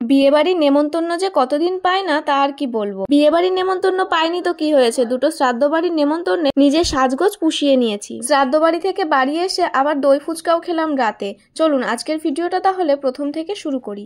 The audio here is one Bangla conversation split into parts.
বিয়েবাড়ির নেমন্তন্ন যে কতদিন পায় না তা আর কি বলবো। বিয়েবাড়ির নেমন্তন্ন পাইনি তো কি হয়েছে, দুটো শ্রাদ্ধ বাড়ির নেমন্তন্নে নিজের সাজগোজ পুষিয়ে নিয়েছি। শ্রাদ্ধ বাড়ি থেকে বাড়ি এসে আবার দই ফুচকাও খেলাম রাতে। চলুন আজকের ভিডিওটা তাহলে প্রথম থেকে শুরু করি।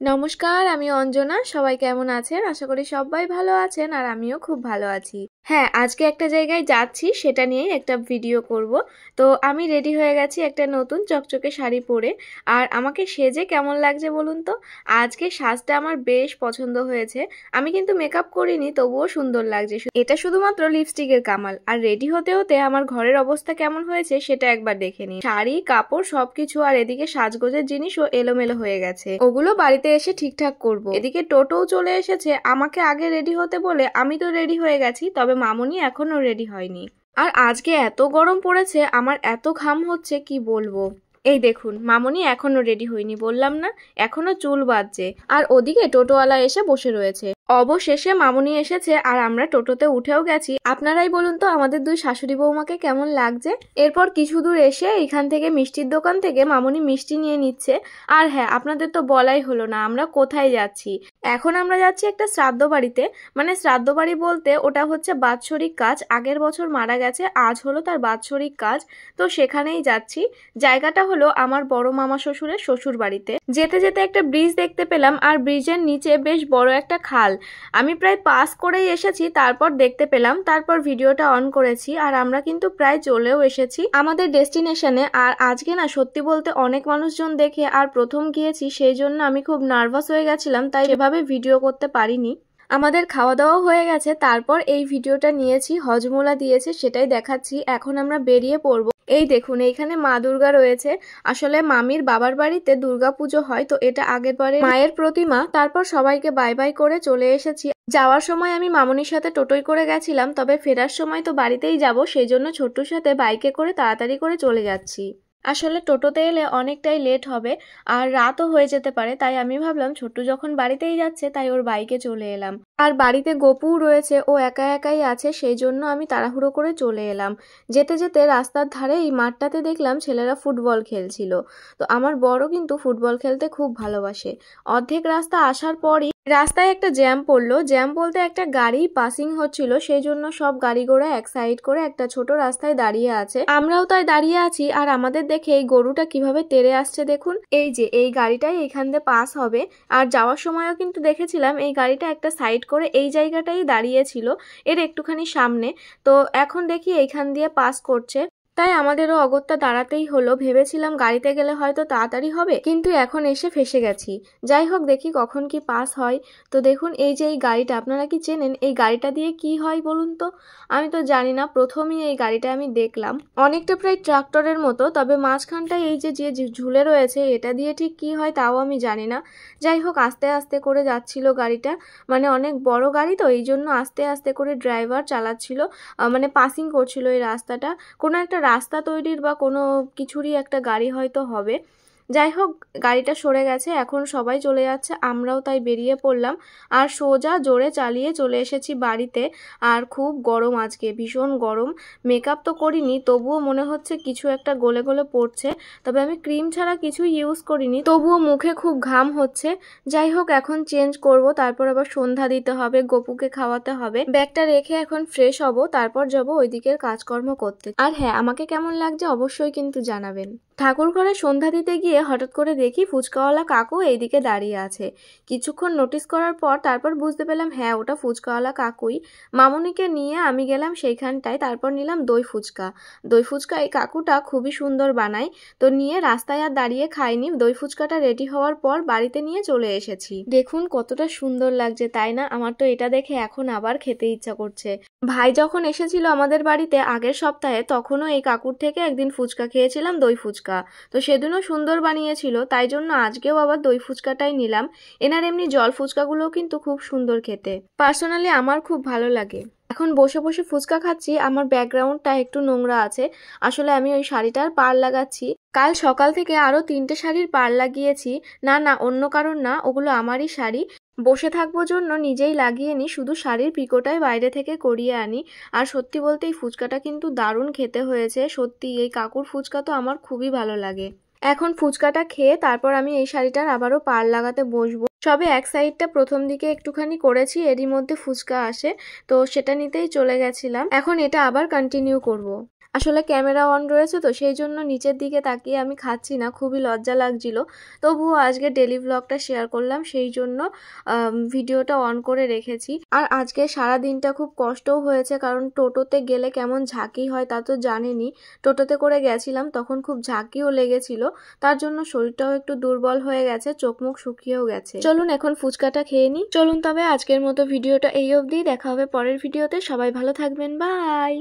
নমস্কার, আমি অঞ্জনা। সবাই কেমন আছেন? আশা করি সবাই ভালো আছেন আর আমিও খুব ভালো আছি। হ্যাঁ, আজকে একটা জায়গায় যাচ্ছি, সেটা নিয়েই একটা ভিডিও করব। তো আমি রেডি হয়ে গেছি একটা নতুন চকচকে শাড়ি পরে। আর আমাকে সেজে কেমন লাগছে বলুন তো? আজকে সাজটা আমার বেশ পছন্দ হয়েছে। আমি কিন্তু মেকআপ করিনি, তবুও সুন্দর লাগছে। এটা শুধুমাত্র লিপস্টিকের কামাল। আর রেডি হতে হতে আমার ঘরের অবস্থা কেমন হয়েছে সেটা একবার দেখে নিন। শাড়ি, কাপড় সবকিছু, আর এদিকে সাজগোজের জিনিসও এলোমেলো হয়ে গেছে। ওগুলো বাড়িতে এসে ঠিকঠাক করব। এদিকে টোটোও চলে এসেছে আমাকে আগে রেডি হতে বলে। আমি তো রেডি হয়ে গেছি, তবে মামুনি এখনো রেডি হয়নি। আর আজকে এত গরম পড়েছে, আমার এত ঘাম হচ্ছে কি বলবো। এই দেখুন, মামুনি এখনো রেডি হয়নি, বললাম না, এখনো চুল বাঁধছে। আর ওদিকে টোটোওয়ালা এসে বসে রয়েছে। অবশেষে মামুনি এসেছে আর আমরা টোটোতে উঠেও গেছি। আপনারাই বলুন তো আমাদের দুই শাশুড়ি বৌমাকে কেমন লাগছে। এরপর কিছু দূর এসে এখান থেকে মিষ্টির দোকান থেকে মামুনি মিষ্টি নিয়ে নিচ্ছে। আর হ্যাঁ, আপনাদের তো বলাই হলো না আমরা কোথায় যাচ্ছি। এখন আমরা যাচ্ছি একটা শ্রাদ্ধ বাড়িতে। মানে শ্রাদ্ধ বাড়ি বলতে ওটা হচ্ছে বাৎসরিক কাজ। আগের বছর মারা গেছে, আজ হলো তার বাৎসরিক কাজ। তো সেখানেই যাচ্ছি। জায়গাটা হলো আমার বড় মামা শ্বশুরের শ্বশুর বাড়িতে। যেতে যেতে একটা ব্রিজ দেখতে পেলাম, আর ব্রিজের নিচে বেশ বড় একটা খাল। আমি প্রায় পাস করেই এসেছি, তারপর দেখতে পেলাম, তারপর ভিডিওটা অন করেছি। আর আমরা কিন্তু প্রায় চলেও এসেছি আমাদের ডেস্টিনেশনে। আর আজকে না সত্যি বলতে অনেক মানুষজন দেখে আর প্রথম গিয়েছি, সেই জন্য আমি খুব নার্ভাস হয়ে গেছিলাম, তাই সেভাবে ভিডিও করতে পারিনি। আমাদের খাওয়া দাওয়া হয়ে গেছে, তারপর এই ভিডিওটা নিয়েছি। হজমোলা দিয়েছে, সেটাই দেখাচ্ছি। এখন আমরা বেরিয়ে পড়বো। এই দেখুন, এইখানে মা দুর্গা রয়েছে। আসলে মামির বাবার বাড়িতে দুর্গা পুজো হয়, তো এটা আগের বারে মায়ের প্রতিমা। তারপর সবাইকে বাই বাই করে চলে এসেছি। যাওয়ার সময় আমি মামুনির সাথে টোটোয় করে গেছিলাম, তবে ফেরার সময় তো বাড়িতেই যাব, সেই জন্য ছোট্টুর সাথে বাইকে করে তাড়াতাড়ি করে চলে যাচ্ছি। আসলে টোটোতে এলে অনেকটাই লেট হবে আর রাতও হয়ে যেতে পারে, তাই আমি ভাবলাম ছোট্টু যখন বাড়িতেই যাচ্ছে তাই ওর বাইকে চলে এলাম। আর বাড়িতে গপুও রয়েছে, ও একা একাই আছে, সেই জন্য আমি তাড়াহুড়ো করে চলে এলাম। যেতে যেতে রাস্তার ধারে এই মাঠটাতে দেখলাম ছেলেরা ফুটবল খেলছিল। তো আমার বড় কিন্তু ফুটবল খেলতে খুব ভালোবাসে। অর্ধেক রাস্তা আসার পরই রাস্তায় একটা জ্যাম পড়লো। জ্যাম বলতে একটা গাড়ি পাসিং হচ্ছিল, সেই জন্য সব গাড়ি ঘোড়া এক সাইড করে একটা ছোট রাস্তায় দাঁড়িয়ে আছে। আমরাও তাই দাঁড়িয়ে আছি। আর আমাদের দেখে এই গরুটা কিভাবে তেড়ে আসছে দেখুন। এই যে এই গাড়িটাই এখান দিয়ে পাস হবে। আর যাওয়ার সময়ও কিন্তু দেখেছিলাম এই গাড়িটা একটা সাইড করে এই জায়গাটাই দাঁড়িয়েছিল, এর একটুখানি সামনে। তো এখন দেখি এইখান দিয়ে পাস করছে, তাই আমাদেরও অগত্যা দাঁড়াতেই হলো। ভেবেছিলাম গাড়িতে গেলে হয়তো তাড়াতাড়ি হবে, কিন্তু এখন এসে ফেসে গেছি। যাই হোক, দেখি কখন কি পাস হয়। তো দেখুন এই যে এই গাড়িটা, আপনারা কি চেনেন এই গাড়িটা দিয়ে কি হয় বলুন তো? আমি তো জানি না, প্রথমেই এই গাড়িটা আমি দেখলাম। অনেকটা প্রায় ট্রাক্টরের মতো, তবে মাঝখানটায় এই যে ঝুলে রয়েছে, এটা দিয়ে ঠিক কি হয় তাও আমি জানি না। যাই হোক, আস্তে আস্তে করে যাচ্ছিল গাড়িটা। মানে অনেক বড় গাড়ি তো, এই জন্য আস্তে আস্তে করে ড্রাইভার চালাচ্ছিল, মানে পাসিং করছিল এই রাস্তাটা। কোনো একটা রাস্তা তৈরির বা কোনো কিছুরই একটা গাড়ি হয়তো হবে। যাই হোক, গাড়িটা সরে গেছে, এখন সবাই চলে যাচ্ছে, আমরাও তাই বেরিয়ে পড়লাম। আর সোজা জোরে চালিয়ে চলে এসেছি বাড়িতে। আর খুব গরম আজকে, ভীষণ গরম। মেকআপ তো করিনি, তবুও মনে হচ্ছে কিছু একটা গলে গলে পড়ছে। তবে আমি ক্রিম ছাড়া কিছু ইউজ করিনি, তবুও মুখে খুব ঘাম হচ্ছে। যাই হোক, এখন চেঞ্জ করব, তারপর আবার সন্ধ্যা দিতে হবে, গপুকে খাওয়াতে হবে। ব্যাগটা রেখে এখন ফ্রেশ হব, তারপর যাব ওইদিকের কাজকর্ম করতে। আর হ্যাঁ, আমাকে কেমন লাগছে অবশ্যই কিন্তু জানাবেন। ঠাকুর ঘরে সন্ধ্যা দিতে গিয়ে হঠাৎ করে দেখি ফুচকাওয়ালা কাকু এইদিকে দাঁড়িয়ে আছে। কিছুক্ষণ নোটিস করার পর তারপর বুঝতে পেলাম হ্যাঁ, ওটা ফুচকাওয়ালা কাকুই। মামুনিকে নিয়ে আমি গেলাম সেইখানটায়, তারপর নিলাম দই ফুচকা। দই ফুচকা এই কাকুটা খুবই সুন্দর বানায়। তো নিয়ে রাস্তায় আর দাঁড়িয়ে খাইনি, দই ফুচকাটা রেডি হওয়ার পর বাড়িতে নিয়ে চলে এসেছি। দেখুন কতটা সুন্দর লাগছে, তাই না? আমার তো এটা দেখে এখন আবার খেতে ইচ্ছা করছে। ভাই যখন এসেছিল আমাদের বাড়িতে আগের সপ্তাহে, তখনও এই কাকুর থেকে একদিন ফুচকা খেয়েছিলাম, দই ফুচকা। তো সেদিনও সুন্দর বানিয়েছিল, তাই জন্য আজকেও আবার দই ফুচকাটাই নিলাম। এনার এমনি জল ফুচকাগুলোও কিন্তু খুব সুন্দর খেতে, পার্সোনালি আমার খুব ভালো লাগে। এখন বসে বসে ফুচকা খাচ্ছি। আমার ব্যাকগ্রাউন্ডটা একটু নোংরা আছে, আসলে আমি ওই শাড়িটার পাড় লাগাচ্ছি। কাল সকাল থেকে আরো 3টে শাড়ির পাড় লাগিয়েছি। না না, অন্য কারণ না, ওগুলো আমারই শাড়ি। বসে থাকবো জন্য নিজেই লাগিয়ে নি, শুধু শাড়ির পিকোটাই বাইরে থেকে করিয়ে আনি। আর সত্যি বলতে এই ফুচকাটা কিন্তু দারুণ খেতে হয়েছে। সত্যি এই কাকুর ফুচকা তো আমার খুবই ভালো লাগে। এখন ফুচকাটা খেয়ে তারপর আমি এই শাড়িটার আবারও পাড় লাগাতে বসবো। সবে এক সাইডটা প্রথম দিকে একটুখানি করেছি, এরই মধ্যে ফুচকা আসে, তো সেটা নিতেই চলে গেছিলাম। এখন এটা আবার কন্টিনিউ করব। আসলে ক্যামেরা অন রয়েছে তো সেই জন্য নিচের দিকে তাকিয়ে আমি খাচ্ছি না, খুবই লজ্জা লাগছিল। তবুও আজকে ডেলি ব্লগটা শেয়ার করলাম, সেই জন্য ভিডিওটা অন করে রেখেছি। আর আজকে সারা দিনটা খুব কষ্টও হয়েছে, কারণ টোটোতে গেলে কেমন ঝাঁকি হয় তা তো জানেনই। টোটোতে করে গেছিলাম, তখন খুব ঝাঁকিও লেগেছিল, তার জন্য শরীরটাও একটু দুর্বল হয়ে গেছে, চোখ মুখ শুকিয়েও গেছে। চলুন এখন ফুচকাটা খেয়ে নিই। চলুন তবে আজকের মতো ভিডিওটা এই অবধি, দেখা হবে পরের ভিডিওতে। সবাই ভালো থাকবেন, বাই।